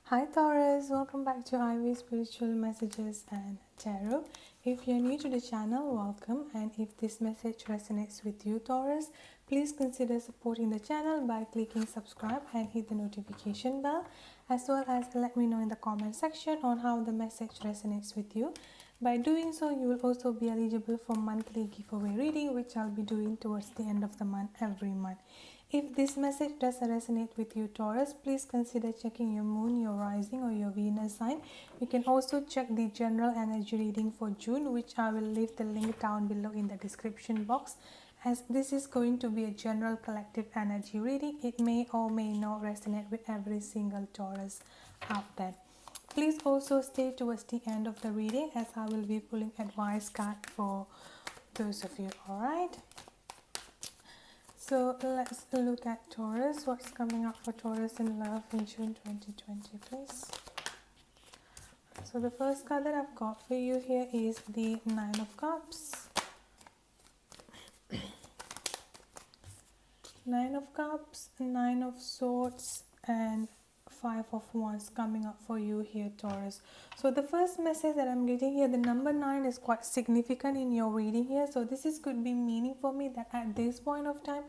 Hi Taurus, welcome back to Ivy Spiritual Messages and Tarot. If you're new to the channel, welcome, and if this message resonates with you Taurus, please consider supporting the channel by clicking subscribe and hit the notification bell, as well as let me know in the comment section on how the message resonates with you. By doing so, you will also be eligible for monthly giveaway reading, which I'll be doing towards the end of the month every month. If this message does resonate with you Taurus, please consider checking your moon, your rising or your Venus sign. You can also check the general energy reading for June, which I will leave the link down below in the description box. As this is going to be a general collective energy reading, it may or may not resonate with every single Taurus out there. Please also stay towards the end of the reading, as I will be pulling advice card for those of you. Alright, so let's look at Taurus. What's coming up for Taurus in love in June 2020, please? So the first card that I've got for you here is the Nine of Cups. Nine of Cups, Nine of Swords, and Five of Wands coming up for you here Taurus. So the first message that I'm getting here, the number 9 is quite significant in your reading here. So this could be meaning for me that at this point of time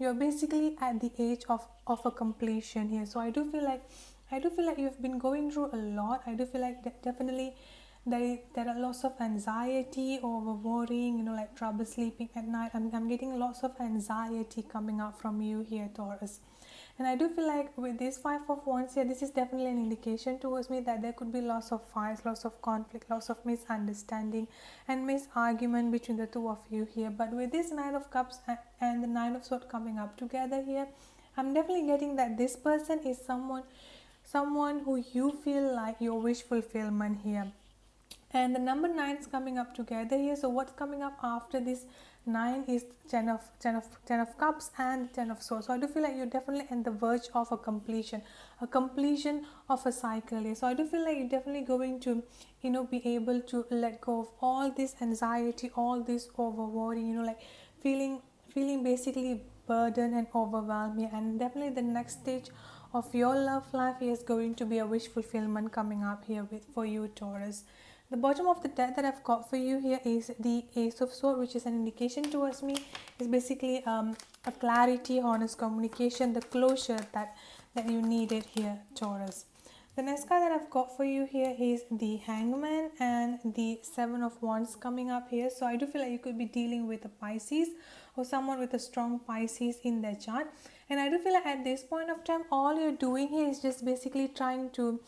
you're basically at the age of a completion here. So I do feel like you've been going through a lot. I do feel like that definitely there are lots of anxiety, over worrying, like trouble sleeping at night. I'm getting lots of anxiety coming up from you here Taurus. And I do feel like with this Five of Wands here, this is definitely an indication towards me that there could be lots of fights, lots of conflict, lots of misunderstanding and misargument between the two of you here. But with this Nine of Cups and the Nine of Swords coming up together here, I'm definitely getting that this person is someone who you feel like your wish fulfillment here. And the number 9 is coming up together here. So what's coming up after this 9 is ten of Cups and 10 of Swords. So I do feel like you're definitely at the verge of a completion of a cycle here. So I do feel like you're definitely going to be able to let go of all this anxiety, all this over worrying, like feeling basically burdened and overwhelmed here. And definitely the next stage of your love life is going to be a wish fulfillment coming up here for you Taurus. The bottom of the deck that I've got for you here is the Ace of Swords, which is an indication towards me. It's basically a clarity, honest communication, the closure that you needed here, Taurus. The next card that I've got for you here is the Hangman and the Seven of Wands coming up here. So I do feel like you could be dealing with a Pisces or someone with a strong Pisces in their chart. And I do feel like at this point of time, all you're doing here is just basically trying to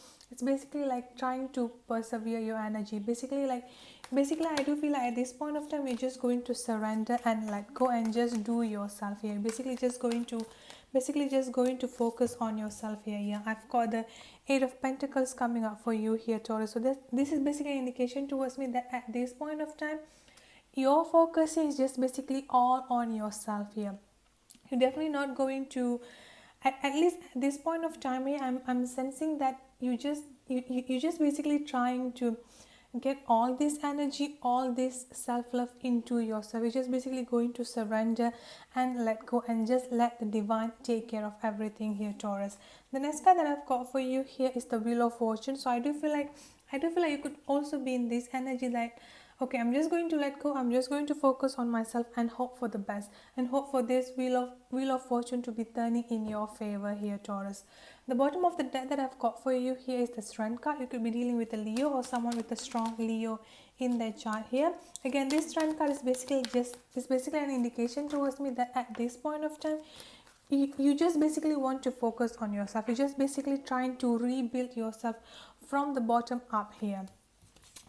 persevere your energy. Basically I do feel like at this point of time you're just going to surrender and let go and just do yourself here. Basically just going to focus on yourself here. Yeah, I've got the Eight of Pentacles coming up for you here Taurus. So this is basically an indication towards me that at this point of time your focus is just basically all on yourself here. You're definitely not going to, at least at this point of time here, I'm sensing that you just basically trying to get all this energy, all this self-love into yourself. You're just basically going to surrender and let go and just let the divine take care of everything here Taurus. The next card that I've got for you here is the Wheel of Fortune. So I do feel like you could also be in this energy that okay, I'm just going to let go, I'm just going to focus on myself and hope for the best and hope for this wheel of fortune to be turning in your favor here Taurus. The bottom of the deck that I've got for you here is the Strength card. You could be dealing with a Leo or someone with a strong Leo in their chart here. Again, this Strength card is basically an indication towards me that at this point of time you just basically want to focus on yourself. You're just basically trying to rebuild yourself from the bottom up here.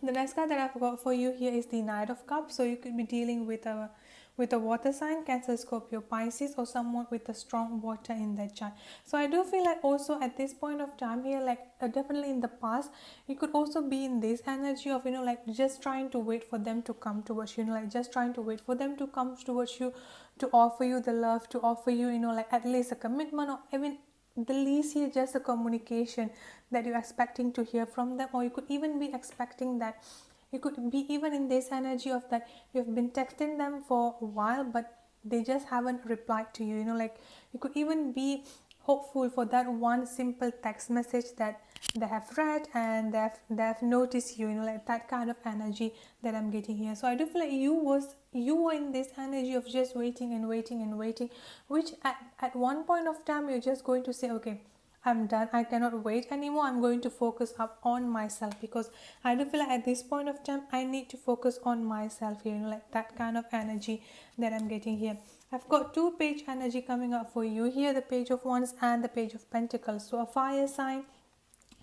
The next card that I've got for you here is the Knight of Cups. So you could be dealing with a water sign, Cancer, Scorpio, Pisces, or someone with a strong water in their chart. So I do feel like also at this point of time here, like definitely in the past, you could also be in this energy of like just trying to wait for them to come towards you, like just trying to wait for them to come towards you, to offer you the love, to offer you like at least a commitment, or even the least here just a communication that you're expecting to hear from them. Or you could even be expecting that you could be even in this energy of that you've been texting them for a while but they just haven't replied to you, like you could even be hopeful for that one simple text message that they have read, and they have noticed you, like that kind of energy that I'm getting here. So I do feel like you were in this energy of just waiting and waiting and waiting, which at one point of time you're just going to say, okay, I'm done, I cannot wait anymore, I'm going to focus up on myself, because I do feel like at this point of time I need to focus on myself here, like that kind of energy that I'm getting here. I've got two page energy coming up for you here, the Page of Wands and the Page of Pentacles. So a fire sign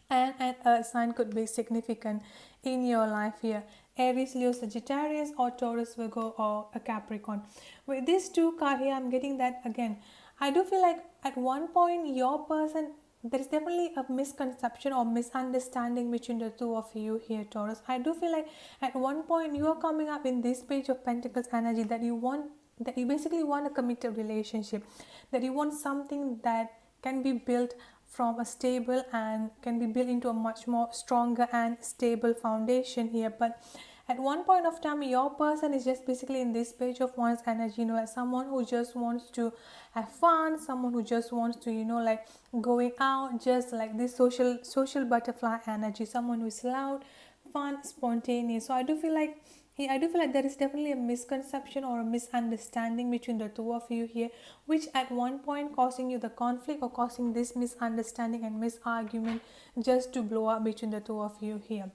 and an earth sign could be significant in your life here: Aries, Leo, Sagittarius, or Taurus, Virgo, or a Capricorn. With these two cards here, I'm getting that again. I do feel like at one point your person, there is definitely a misconception or misunderstanding between the two of you here, Taurus. I do feel like at one point you are coming up in this Page of Pentacles energy that you basically want a committed relationship, that you want something that can be built from a stable and can be built into a much more stronger and stable foundation here. But at one point of time your person is just basically in this Page of Wands energy, like someone who just wants to have fun, someone who just wants to like going out, just like this social butterfly energy, someone who is loud, fun, spontaneous. So I do feel like there is definitely a misconception or a misunderstanding between the two of you here, which at one point causing you the conflict or causing this misunderstanding and misargument just to blow up between the two of you here.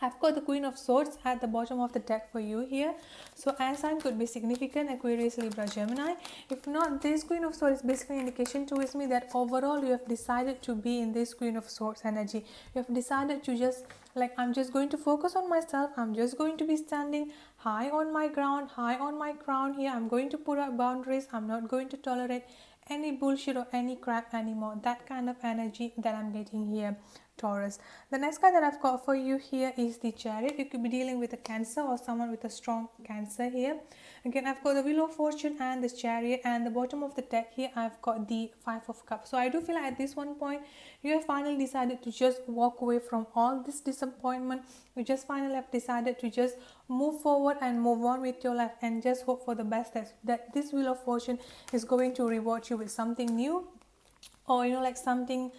I've got the Queen of Swords at the bottom of the deck for you here. So air sign could be significant: Aquarius, Libra, Gemini. If not, this Queen of Swords is basically an indication towards me that overall you have decided to be in this Queen of Swords energy. You have decided to just like, I'm just going to focus on myself. I'm just going to be standing high on my ground, high on my crown here. I'm going to put up boundaries. I'm not going to tolerate any bullshit or any crap anymore. That kind of energy that I'm getting here, Taurus. The next card that I've got for you here is the Chariot. You could be dealing with a Cancer or someone with a strong Cancer here. Again, I've got the Wheel of Fortune and the Chariot, and the bottom of the deck here I've got the Five of Cups. So I do feel like at this one point you have finally decided to just walk away from all this disappointment. You just finally have decided to just move forward and move on with your life, and just hope for the best, that this Wheel of Fortune is going to reward you with something new, or like something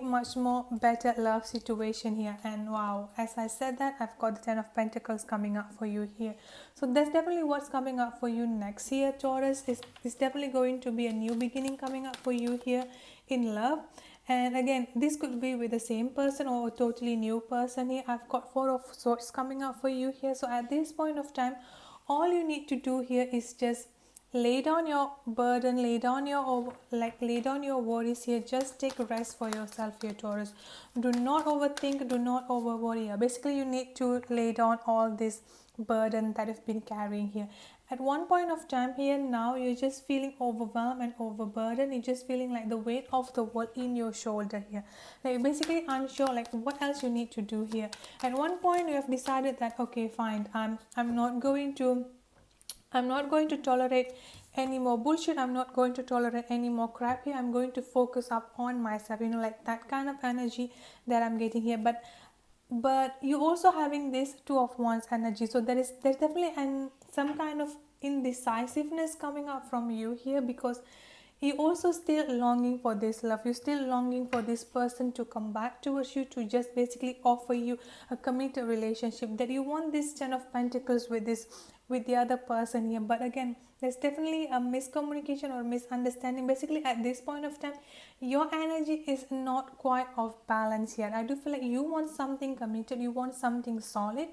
much more better love situation here. And wow, as I said that, I've got the Ten of Pentacles coming up for you here. So that's definitely what's coming up for you next here, Taurus. Is definitely going to be a new beginning coming up for you here in love. And again, this could be with the same person or a totally new person here. I've got Four of Swords coming up for you here. So at this point of time, all you need to do here is just lay down your burden, lay down your worries here. Just take a rest for yourself here, Taurus. Do not overthink, do not over worry. Basically, you need to lay down all this burden that you've been carrying here. At one point of time here, now you're just feeling overwhelmed and overburdened. You're just feeling like the weight of the world in your shoulder here. Like you're basically unsure like what else you need to do here. At one point you have decided that, okay, fine, I'm not going to tolerate any more bullshit. I'm not going to tolerate any more crap here. I'm going to focus up on myself, like that kind of energy that I'm getting here. But you also having this Two of Wands energy, so there's definitely some kind of indecisiveness coming up from you here, because you also still longing for this love. You're still longing for this person to come back towards you, to just basically offer you a committed relationship, that you want this Ten of Pentacles with the other person here. But again, there's definitely a miscommunication or misunderstanding. Basically at this point of time, your energy is not quite off balance yet. I do feel like you want something committed, you want something solid,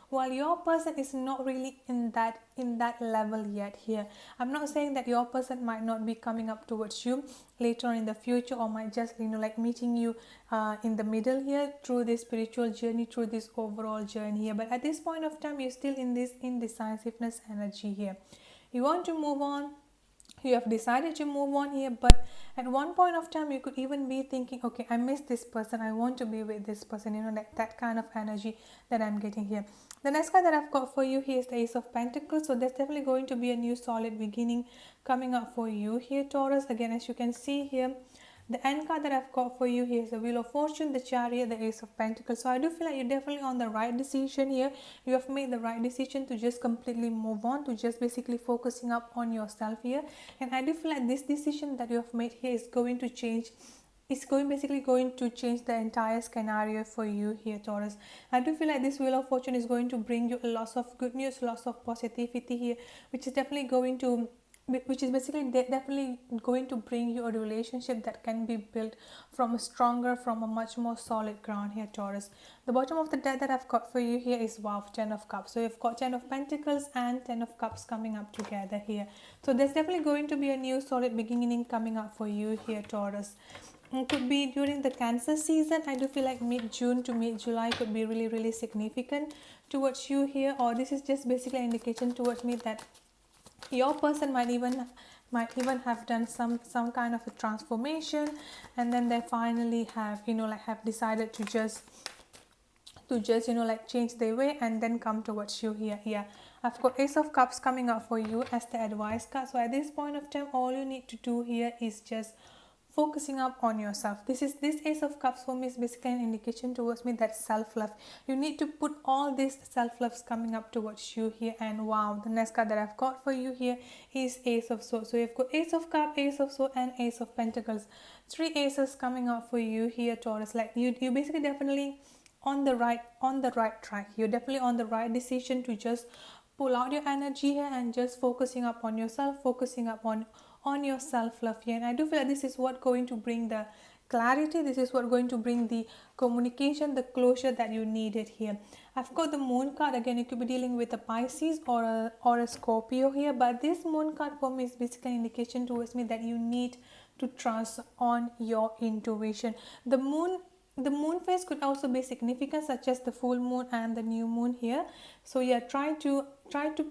while your person is not really in that level yet here. I'm not saying that your person might not be coming up towards you later on in the future, or might just like meeting you in the middle here through this spiritual journey, through this overall journey here. But at this point of time, you're still in this indecisiveness energy here. You want to move on, you have decided to move on here, but at one point of time you could even be thinking, okay, I miss this person, I want to be with this person, like that kind of energy that I'm getting here. The next card that I've got for you here is the Ace of Pentacles. So there's definitely going to be a new solid beginning coming up for you here, Taurus. Again, as you can see here, The end card that I've got for you here is the Wheel of Fortune, the Chariot, the Ace of Pentacles. So I do feel like you're definitely on the right decision here. You have made the right decision to just completely move on, to just basically focusing up on yourself here. And I do feel like this decision that you have made here is going to change, it's basically going to change the entire scenario for you here, Taurus. I do feel like this Wheel of Fortune is going to bring you a lot of good news, lots of positivity here, which is definitely going to, which is basically definitely going to bring you a relationship that can be built from a stronger, from a much more solid ground here, Taurus. The bottom of the deck that I've got for you here is, wow, 10 of Cups. So you've got 10 of Pentacles and 10 of Cups coming up together here. So there's definitely going to be a new solid beginning coming up for you here, Taurus. It could be during the Cancer season. I do feel like mid-June to mid-July could be really, really significant towards you here, or this is just basically an indication towards me that your person might even have done some kind of a transformation, and then they finally have, you know, like have decided to just you know, like change their way and then come towards you here. Yeah, I've got Ace of Cups coming up for you as the advice card. So at this point of time, all you need to do here is just focusing up on yourself. This Ace of Cups for me is basically an indication towards me that self-love. You need to put all this self-loves coming up towards you here. And wow, the next card that I've got for you here is Ace of Swords. So you've got Ace of Cups, Ace of Swords, and Ace of Pentacles. 3 aces coming up for you here, Taurus. Like you basically definitely on the right track. You're definitely on the right decision to just pull out your energy here and just focusing up on yourself, focusing up on your self-love here. And I do feel like this is what going to bring the clarity, this is what going to bring the communication, the closure that you needed here. I've got the Moon card. Again, you could be dealing with a Pisces or a Scorpio here, but this Moon card for me is basically an indication towards me that you need to trust on your intuition. The moon phase could also be significant, such as the full moon and the new moon here. So yeah, try to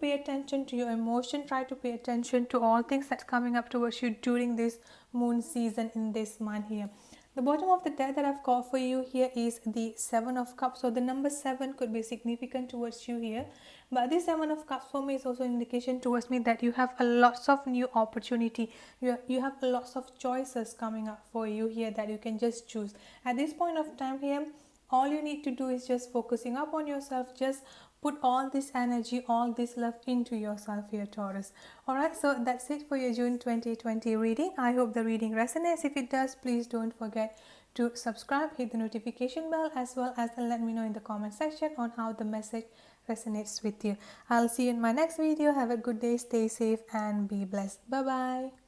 pay attention to your emotion, try to pay attention to all things that's coming up towards you during this moon season in this month here. The bottom of the deck that I've got for you here is the 7 of Cups. So the number 7 could be significant towards you here. But this 7 of Cups for me is also an indication towards me that you have a lots of new opportunity. You have lots of choices coming up for you here that you can just choose. At this point of time here, all you need to do is just focusing up on yourself. Just put all this energy, all this love into yourself here, Taurus. Alright, so that's it for your June 2020 reading. I hope the reading resonates. If it does, please don't forget to subscribe, hit the notification bell, as well as let me know in the comment section on how the message resonates with you. I'll see you in my next video. Have a good day, stay safe and be blessed. Bye bye.